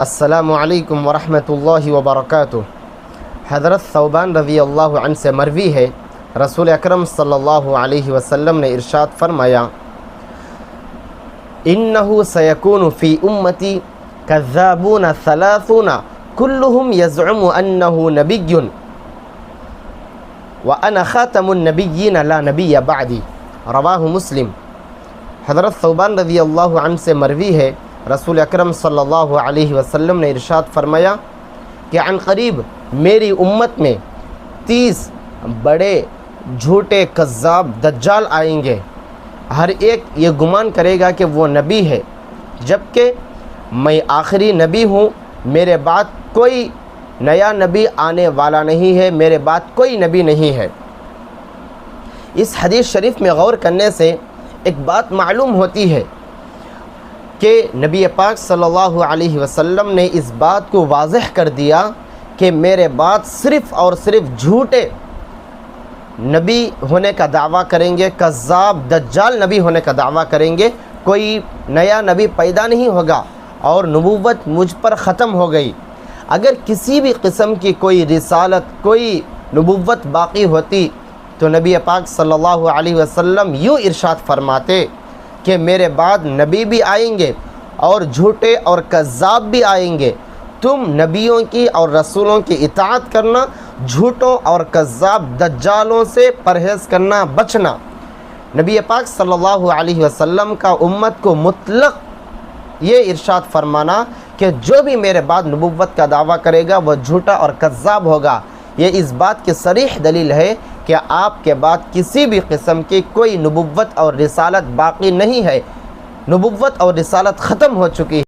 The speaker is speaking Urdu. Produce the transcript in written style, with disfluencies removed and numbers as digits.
السلام علیکم ورحمۃ اللہ وبرکاتہ۔ حضرت ثوبان رضی اللہ عنہ سے مروی ہے، رسول اکرم صلی اللہ علیہ وسلم نے ارشاد فرمایا، انہ سیکون فی امتی کذابون ثلاثون کلہم یزعم انہ نبی وانا خاتم النبیین لا نبی بعدی، رواہ مسلم۔ حضرت ثوبان رضی اللہ عنہ سے مروی ہے، رسول اکرم صلی اللہ علیہ وسلم نے ارشاد فرمایا کہ عن قریب میری امت میں 30 بڑے جھوٹے کذاب دجال آئیں گے، ہر ایک یہ گمان کرے گا کہ وہ نبی ہے، جبکہ میں آخری نبی ہوں، میرے بعد کوئی نیا نبی آنے والا نہیں ہے، میرے بعد کوئی نبی نہیں ہے۔ اس حدیث شریف میں غور کرنے سے ایک بات معلوم ہوتی ہے کہ نبی پاک صلی اللہ علیہ وسلم نے اس بات کو واضح کر دیا کہ میرے بعد صرف اور صرف جھوٹے نبی ہونے کا دعویٰ کریں گے، کذاب دجال نبی ہونے کا دعویٰ کریں گے، کوئی نیا نبی پیدا نہیں ہوگا اور نبوت مجھ پر ختم ہو گئی۔ اگر کسی بھی قسم کی کوئی رسالت، کوئی نبوت باقی ہوتی تو نبی پاک صلی اللہ علیہ وسلم یوں ارشاد فرماتے کہ میرے بعد نبی بھی آئیں گے اور جھوٹے اور کذاب بھی آئیں گے، تم نبیوں کی اور رسولوں کی اطاعت کرنا، جھوٹوں اور کذاب دجالوں سے پرہیز کرنا، بچنا۔ نبی پاک صلی اللہ علیہ وسلم کا امت کو مطلق یہ ارشاد فرمانا کہ جو بھی میرے بعد نبوت کا دعویٰ کرے گا وہ جھوٹا اور کذاب ہوگا، یہ اس بات کی صریح دلیل ہے کہ آپ کے بعد کسی بھی قسم کی کوئی نبوت اور رسالت باقی نہیں ہے، نبوت اور رسالت ختم ہو چکی ہے۔